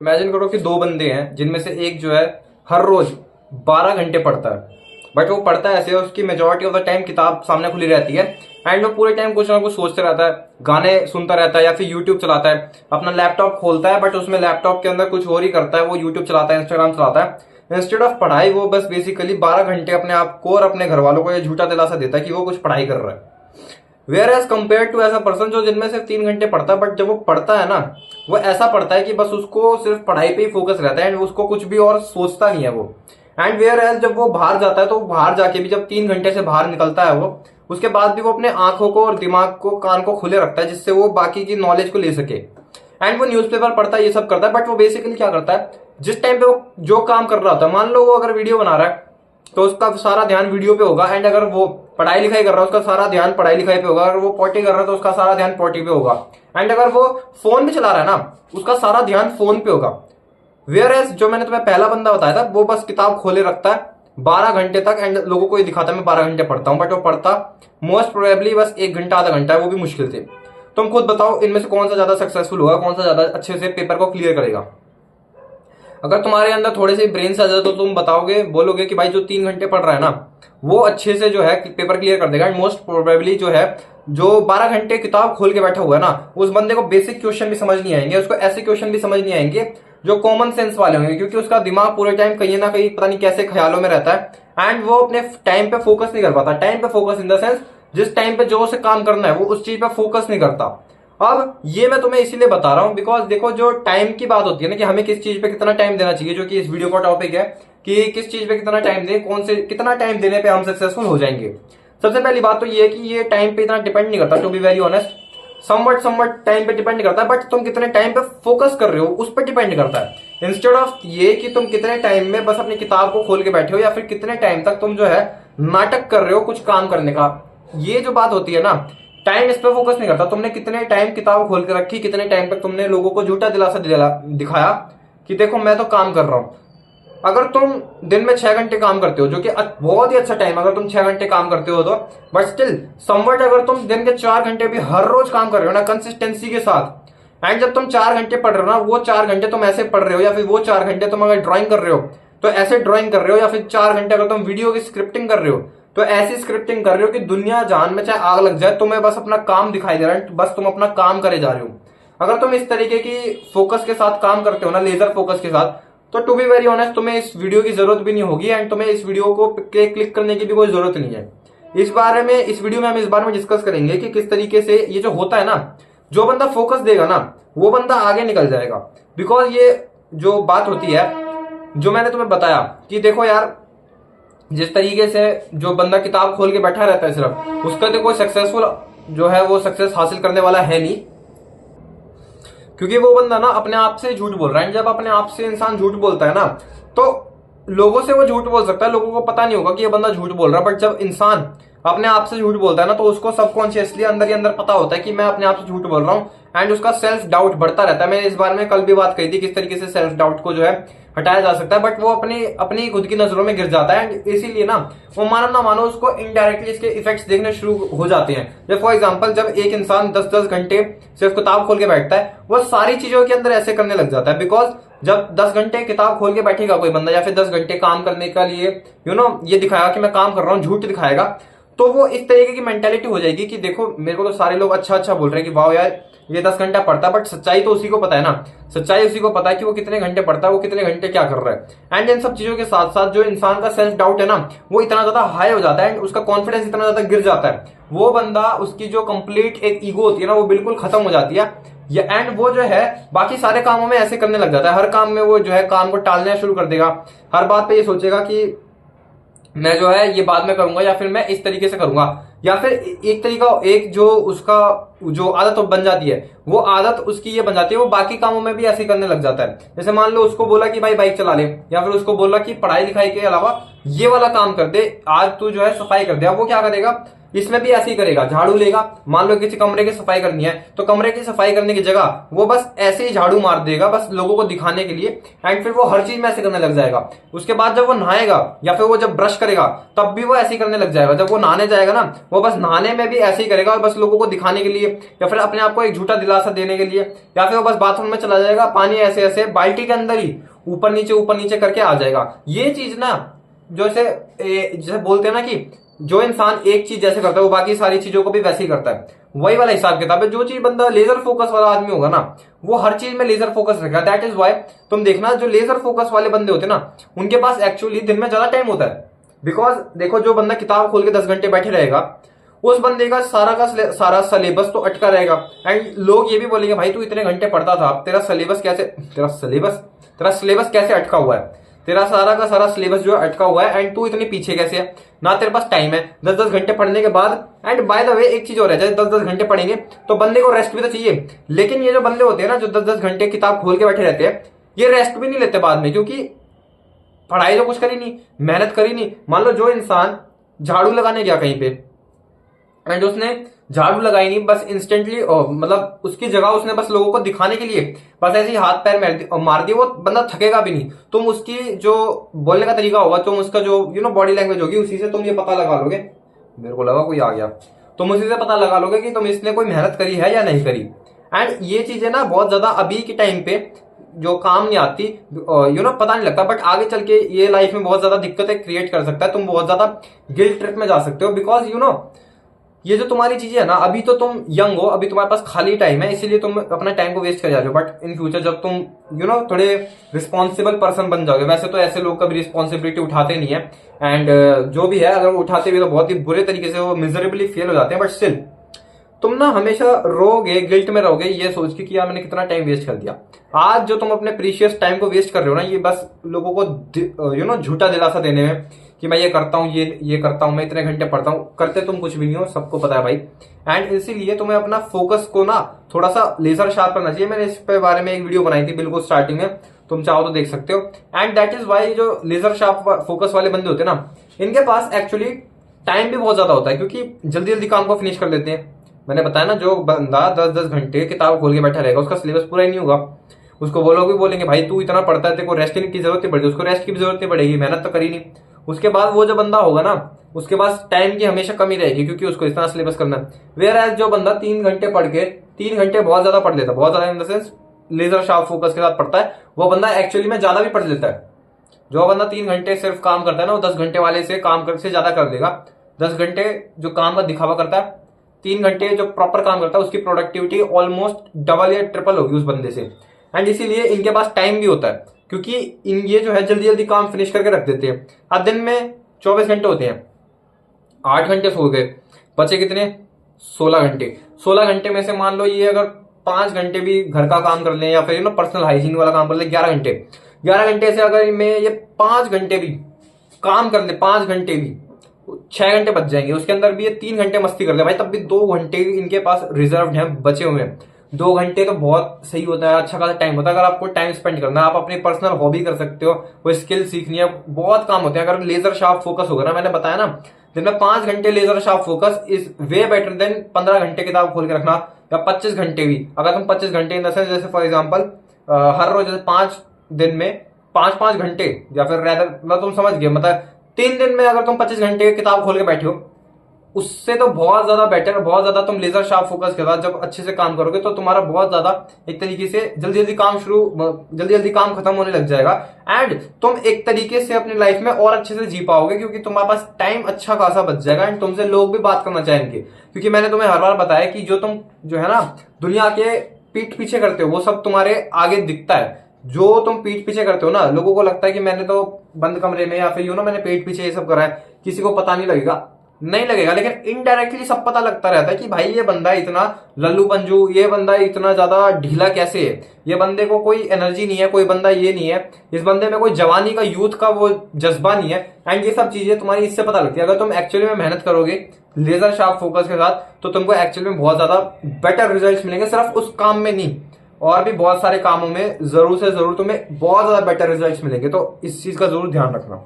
Imagine करो कि दो बंदे हैं जिनमें से एक जो है हर रोज 12 घंटे पढ़ता है। बट वो पढ़ता है ऐसे, उसकी मेजोरिटी ऑफ द टाइम किताब सामने खुली रहती है एंड वो पूरे टाइम कुछ ना कुछ सोचते रहता है, गाने सुनता रहता है या फिर यूट्यूब चलाता है। अपना लैपटॉप खोलता है बट उसमें लैपटॉप के अंदर कुछ और ही करता है, वो यूट्यूब चलाता है, इंस्टाग्राम चलाता है। इंस्टेड ऑफ पढ़ाई वो बस बेसिकली 12 घंटे अपने आप को और अपने घर वालों को ये झूठा दिलासा देता है कि वो कुछ पढ़ाई कर रहा है। वेयर एज कम्पेयर टू ऐसा पर्सन जो जिनमें सिर्फ 3 घंटे पढ़ता है, बट जब वो पढ़ता है ना, वो ऐसा पढ़ता है कि बस उसको सिर्फ पढ़ाई पे ही फोकस रहता है एंड उसको कुछ भी और सोचता नहीं है वो। एंड वेयर एज जब वो बाहर जाता है तो बाहर जाके भी जब 3 घंटे से बाहर निकलता है वो, उसके बाद भी वो अपने आंखों को और दिमाग को, कान को खुले रखता है जिससे वो बाकी की नॉलेज को ले सके। एंड वो न्यूज़पेपर पढ़ता है, ये सब करता है, बट वो बेसिकली क्या करता है, जिस टाइम पे वो जो काम कर रहा होता है, मान लो वो अगर वीडियो बना रहा है तो उसका सारा ध्यान वीडियो पे होगा। एंड अगर वो पढ़ाई लिखाई कर रहा है उसका सारा ध्यान पढ़ाई लिखाई पे होगा। अगर वो पॉटी कर रहा है तो उसका सारा ध्यान पॉटी पे होगा। एंड अगर वो फोन भी चला रहा है ना, उसका सारा ध्यान फोन पे होगा। वेयर एज जो मैंने तुम्हें पहला बंदा बताया था, वो बस किताब खोले रखता है 12 घंटे तक एंड लोगों को ये दिखाता है मैं 12 घंटे पढ़ता हूं, बट वो पढ़ता मोस्ट प्रोबेबली बस 1 घंटा आधा घंटा है, वो भी मुश्किल से। तुम खुद बताओ इनमें से कौन सा ज्यादा सक्सेसफुल होगा, कौन सा ज्यादा अच्छे से पेपर को क्लियर करेगा। अगर तुम्हारे अंदर थोड़े से ब्रेन से आ जाए तो तुम बताओगे, बोलोगे कि भाई जो 3 घंटे पढ़ रहा है ना, वो अच्छे से जो है पेपर क्लियर कर देगा। एंड मोस्ट प्रोबेबली जो है जो 12 घंटे किताब खोल के बैठा हुआ है ना, उस बंदे को बेसिक क्वेश्चन भी समझ नहीं आएंगे, उसको ऐसे क्वेश्चन भी समझ नहीं आएंगे जो कॉमन सेंस वाले होंगे, क्योंकि उसका दिमाग पूरे टाइम कहीं ना कहीं पता नहीं कैसे ख्यालों में रहता है एंड वो अपने टाइम पे फोकस नहीं कर पाता। टाइम पे फोकस इन द सेंस जिस टाइम पे जो उसे काम करना है वो उस चीज पे फोकस नहीं करता। अब ये मैं तुम्हें इसीलिए बता रहा हूं बिकॉज देखो, जो टाइम की बात होती है ना कि हमें किस चीज पे कितना टाइम देना चाहिए, जो कि इस वीडियो का टॉपिक है कि किस चीज पे कितना टाइम दें, कौन से कितना टाइम देने पे हम सक्सेसफुल हो जाएंगे। सबसे पहली बात तो ये है कि ये टाइम पे इतना डिपेंड नहीं करता, to be very honest. Somewhat time पे डिपेंड करता है, बट तुम कितने टाइम पे फोकस कर रहे हो उस पर डिपेंड करता है। इंस्टेड ऑफ ये कि तुम कितने टाइम में बस अपनी किताब को खोल के बैठे हो या फिर कितने टाइम तक तुम जो है नाटक कर रहे हो कुछ काम करने का, ये जो बात होती है ना, टाइम इस पे फोकस नहीं करता। तुमने कितने टाइम किताब खोल के रखी, कितने टाइम तक तुमने लोगों को झूठा दिलासा दिखाया कि देखो मैं तो काम कर रहा हूं। अगर तुम दिन में 6 घंटे काम करते हो, जो कि बहुत ही अच्छा टाइम, अगर तुम 6 घंटे काम करते हो तो, बट स्टिल समवट अगर तुम दिन के 4 घंटे भी हर रोज काम कर रहे हो ना कंसिस्टेंसी के साथ, एंड जब तुम 4 घंटे पढ़ रहे हो ना, वो 4 घंटे तुम ऐसे पढ़ रहे हो या फिर वो 4 घंटे तुम अगर ड्राइंग कर रहे हो तो ऐसे ड्राइंग कर रहे हो, या फिर 4 घंटे अगर तुम वीडियो की स्क्रिप्टिंग कर रहे हो तो ऐसी स्क्रिप्टिंग कर रहे हो कि दुनिया जान में चाहे आग लग जाए, तुम्हें बस अपना काम दिखाई दे रहा है, बस तुम अपना काम करे जा रहे हो। अगर तुम इस तरीके की फोकस के साथ काम करते हो ना, लेजर फोकस के साथ, तो टू बी वेरी ऑनेस्ट तुम्हें इस वीडियो की जरूरत भी नहीं होगी एंड तुम्हें इस वीडियो को क्लिक करने की भी कोई जरूरत नहीं है। इस वीडियो में हम इस बारे में डिस्कस करेंगे कि किस तरीके से ये जो होता है ना, जो बंदा फोकस देगा ना वो बंदा आगे निकल जाएगा। बिकॉज ये जो बात होती है, जो मैंने तुम्हें बताया कि देखो यार, जिस तरीके से जो बंदा किताब खोल के बैठा रहता है सिर्फ, उसका तो कोई सक्सेसफुल जो है वो सक्सेस हासिल करने वाला है नहीं, क्योंकि वो बंदा ना अपने आप से झूठ बोल रहा है। जब अपने आप से इंसान झूठ बोलता है ना, तो लोगों से वो झूठ बोल सकता है, लोगों को पता नहीं होगा कि ये बंदा झूठ बोल रहा है। बट जब इंसान अपने आप से झूठ बोलता है ना, तो उसको सबकॉन्शियसली अंदर ही अंदर पता होता है कि मैं अपने आप से झूठ बोल रहा हूं एंड उसका सेल्फ डाउट बढ़ता रहता है। मैंने इस बारे में कल भी बात कही थी किस तरीके से सेल्फ डाउट को जो है हटाया जा सकता है, बट वो अपनी अपनी खुद की नजरों में गिर जाता है एंड इसीलिए ना वो मानो ना मानो उसको इनडायरेक्टली इसके इफेक्ट्स देखने शुरू हो जाते हैं। जब फॉर एग्जांपल जब एक इंसान 10-10 घंटे सिर्फ किताब खोल के बैठता है, वो सारी चीजों के अंदर ऐसे करने लग जाता है। बिकॉज जब 10 घंटे किताब खोल के बैठेगा कोई बंदा या फिर 10 घंटे काम करने के लिए ये दिखाएगा कि मैं काम कर रहा हूँ, झूठ दिखाएगा, तो वो इस तरीके की मेंटेलिटी हो जाएगी कि देखो मेरे को तो सारे लोग अच्छा अच्छा बोल रहे हैं कि वाह यार ये 10 घंटा पढ़ता है, बट सच्चाई तो उसी को पता है ना, सच्चाई उसी को पता है कि वो कितने घंटे पढ़ता है, वो कितने घंटे क्या कर रहा है। एंड इन सब चीजों के साथ साथ जो इंसान का सेल्फ डाउट है ना, वो इतना ज्यादा हाई हो जाता है एंड उसका कॉन्फिडेंस इतना ज्यादा गिर जाता है, वो बंदा उसकी जो कंप्लीट एक ईगो होती है ना वो बिल्कुल खत्म हो जाती है। एंड वो जो है बाकी सारे कामों में ऐसे करने लग जाता है, हर काम में वो जो है काम को टालना शुरू कर देगा, हर बात पे ये सोचेगा कि मैं जो है ये बाद में करूंगा या फिर मैं इस तरीके से करूंगा, या फिर एक तरीका एक जो उसका जो आदत बन जाती है, वो आदत उसकी ये बन जाती है, वो बाकी कामों में भी ऐसे करने लग जाता है। जैसे मान लो उसको बोला कि भाई बाइक चला ले, या फिर उसको बोला कि पढ़ाई लिखाई के अलावा ये वाला काम कर दे, आज तू जो है सफाई कर दे, अब वो क्या करेगा, इसमें भी ऐसे ही करेगा, झाड़ू लेगा, मान लो किसी कमरे की सफाई करनी है तो कमरे की सफाई करने की जगह वो बस ऐसे ही झाड़ू मार देगा, बस लोगों को दिखाने के लिए, एंड फिर वो हर चीज में ऐसे करने लग जाएगा। उसके बाद जब वो नहाएगा या फिर वो जब ब्रश करेगा तब भी वो ऐसे ही करने लग जाएगा। जब वो नहाने जाएगा ना, वो बस नहाने में भी ऐसे ही करेगा, और बस लोगों को दिखाने के लिए या फिर अपने आप को एक झूठा दिलासा देने के लिए, या फिर वो बस बाथरूम में चला जाएगा, पानी ऐसे ऐसे बाल्टी के अंदर ही ऊपर नीचे करके आ जाएगा। ये चीज ना, जैसे बोलते हैं ना कि जो इंसान एक चीज जैसे करता है वो बाकी सारी चीजों को भी वैसे ही करता है, वही वाला हिसाब किताब है। जो चीज बंदा लेजर फोकस वाला आदमी होगा ना, वो हर चीज में लेजर फोकस रखेगा। दैट इज वाई तुम देखना, जो लेजर फोकस वाले बंदे होते हैं ना, उनके पास एक्चुअली दिन में ज्यादा टाइम होता है। बिकॉज देखो, जो बंदा किताब खोल के 10 घंटे बैठे रहेगा, उस बंदे का सारा सिलेबस तो अटका रहेगा। एंड लोग ये भी बोलेंगे, भाई तू इतने घंटे पढ़ता था, तेरा सिलेबस कैसे अटका हुआ है, तेरा सारा का सारा सिलेबस जो है अटका हुआ है, एंड तू इतनी पीछे कैसे है, ना तेरे पास टाइम है 10-10 घंटे पढ़ने के बाद। एंड बाय द वे एक चीज और है, जैसे 10-10 घंटे पढ़ेंगे तो बंदे को रेस्ट भी तो चाहिए। लेकिन ये जो बंदे होते हैं ना, जो 10-10 घंटे किताब खोल के बैठे रहते हैं, ये रेस्ट भी नहीं लेते बाद में, क्योंकि पढ़ाई तो कुछ करी नहीं, मेहनत करी नहीं। मान लो जो इंसान झाड़ू लगाने गया कहीं पे, एंड उसने झाड़ू लगाई नहीं, बस इंस्टेंटली मतलब उसकी जगह उसने बस लोगों को दिखाने के लिए बस ऐसे ही हाथ पैर मार दिए, वो बंदा थकेगा भी नहीं। तुम उसकी जो बोलने का तरीका होगा, तुम उसका जो बॉडी लैंग्वेज होगी, उसी से तुम ये पता लगा लोगे। मेरे को लगा कोई आ गया। तुम उसी से पता लगा लोगे कि तुम इसने कोई मेहनत करी है या नहीं करी। एंड ये चीजें ना बहुत ज्यादा अभी के टाइम पे जो काम नहीं आती, पता नहीं लगता, बट आगे चल के ये लाइफ में बहुत ज्यादा दिक्कतें क्रिएट कर सकता है। तुम बहुत ज्यादा गिल्ट ट्रिप में जा सकते हो, बिकॉज ये जो तुम्हारी चीजें है ना, अभी तो तुम यंग हो, अभी तुम्हारे पास खाली टाइम है, इसीलिए तुम अपना टाइम को वेस्ट कर जा रहे हो। बट इन फ्यूचर जब तुम थोड़े रिस्पॉन्सिबल पर्सन बन जाओगे, वैसे तो ऐसे लोग कभी रिस्पॉन्सिबिलिटी उठाते नहीं है, एंड जो भी है अगर वो उठाते भी तो बहुत ही बुरे तरीके से वो मिजरेबली फेल हो जाते हैं। बट स्टिल तुम ना हमेशा रोगे, गिल्ट में रहोगे, ये सोच के कि यार मैंने कितना टाइम वेस्ट कर दिया। आज जो तुम अपने प्रीशियस टाइम को वेस्ट कर रहे हो ना, ये बस लोगों को झूठा दिलासा देने में कि मैं ये करता हूँ, ये करता हूँ, मैं इतने घंटे पढ़ता हूँ, करते तुम कुछ भी नहीं हो, सबको पता है भाई। एंड इसीलिए तुम्हें अपना फोकस को ना थोड़ा सा लेजर शार्प करना चाहिए। मैंने इस पे बारे में एक वीडियो बनाई थी बिल्कुल स्टार्टिंग में, तुम चाहो तो देख सकते हो। एंड दैट इज वाई जो लेजर शार्प फोकस वाले बंदे होते हैं ना, इनके पास एक्चुअली टाइम भी बहुत ज्यादा होता है, क्योंकि जल्दी जल्दी काम को फिनिश कर लेते हैं। मैंने बताया ना, जो बंदा 10-10 घंटे किताब खोल के बैठा रहेगा, उसका सिलेबस पूरा ही नहीं होगा। उसको वो लोग भी बोलेंगे, भाई तू इतना पढ़ता है, तेरे को रेस्ट की जरूरत नहीं पड़ती, उसको रेस्ट की भी जरूरत नहीं पड़ेगी, मेहनत तो करी नहीं। उसके बाद वो जो बंदा होगा ना, उसके पास टाइम की हमेशा कमी रहेगी, क्योंकि उसको इतना सिलेबस करना है। वेयर एज जो बंदा 3 घंटे पढ़ के 3 घंटे बहुत ज्यादा पढ़ लेता है, बहुत ज्यादा in the sense laser sharp focus के साथ पढ़ता है, वो बंदा एक्चुअली में ज्यादा भी पढ़ लेता है। जो बंदा 3 घंटे सिर्फ काम करता है ना, वो 10 घंटे वाले से काम से ज्यादा कर देगा। 10 घंटे जो काम का दिखावा करता है, 3 घंटे जो प्रॉपर काम करता है, उसकी प्रोडक्टिविटी ऑलमोस्ट डबल या ट्रिपल होगी उस बंदे से। एंड इसीलिए इनके पास टाइम भी होता है, क्योंकि ये जो है जल्दी जल्दी काम फिनिश करके रख देते हैं। अब दिन में 24 घंटे होते हैं, 8 घंटे सो गए, बचे कितने? 16 घंटे। 16 घंटे में से मान लो ये अगर 5 घंटे भी घर का काम कर ले, या फिर पर्सनल हाइजीन वाला काम कर ले, 11 घंटे। 11 घंटे से अगर मैं ये 5 घंटे भी काम कर ले, 5 घंटे भी, 6 घंटे बच जाएंगे। उसके अंदर भी ये 3 घंटे मस्ती कर ले भाई, तब भी 2 घंटे इनके पास रिजर्व हैं, बचे हुए हैं। 2 घंटे तो बहुत सही होता है, अच्छा खासा टाइम होता है। अगर आपको टाइम स्पेंड करना है, आप अपनी पर्सनल हॉबी कर सकते हो, कोई स्किल सीखनी है, बहुत काम होते हैं। अगर लेजर शार्प फोकस होगा ना, मैंने बताया ना, दिन में 5 घंटे laser sharp focus is way better than 15 घंटे किताब खोल के रखना, या 25 घंटे भी। अगर तुम 25 घंटे इन द सेंस, जैसे फॉर एग्जाम्पल हर रोज जैसे 5 दिन में 5-5 घंटे, या फिर रेदर मतलब तुम समझ गए, मतलब 3 दिन में अगर तुम 25 घंटे किताब खोल के बैठे हो, उससे तो बहुत ज्यादा बेटर, बहुत ज्यादा तुम लेजर शार्प फोकस के साथ जब अच्छे से काम करोगे, तो तुम्हारा बहुत ज्यादा एक तरीके से जल्दी जल्दी काम खत्म होने लग जाएगा। एंड तुम एक तरीके से अपनी लाइफ में और अच्छे से जी पाओगे, क्योंकि तुम्हारे पास टाइम अच्छा खासा बच जाएगा। एंड तुमसे लोग भी बात करना चाहेंगे, क्योंकि मैंने तुम्हें हर बार बताया कि जो तुम जो है ना दुनिया के पीठ पीछे करते हो, वो सब तुम्हारे आगे दिखता है। जो तुम पीठ पीछे करते हो ना, लोगों को लगता है कि मैंने तो बंद कमरे में, या फिर मैंने पीठ पीछे ये सब करा है, किसी को पता नहीं लगेगा, लेकिन इनडायरेक्टली सब पता लगता रहता है कि भाई ये बंदा इतना लल्लू पंजू, ये बंदा इतना ज्यादा ढीला कैसे है, ये बंदे को कोई एनर्जी नहीं है, कोई बंदा ये नहीं है, इस बंदे में कोई जवानी का, यूथ का वो जज्बा नहीं है। एंड ये सब चीजें तुम्हारी इससे पता लगती है। अगर तुम एक्चुअली में मेहनत करोगे लेजर शार्प फोकस के साथ, तो तुमको एक्चुअली में बहुत ज्यादा बेटर रिजल्ट मिलेंगे। सिर्फ उस काम में नहीं, और भी बहुत सारे कामों में जरूर से जरूर तुम्हें बहुत ज्यादा बेटर रिजल्ट मिलेंगे। तो इस चीज का जरूर ध्यान रखना।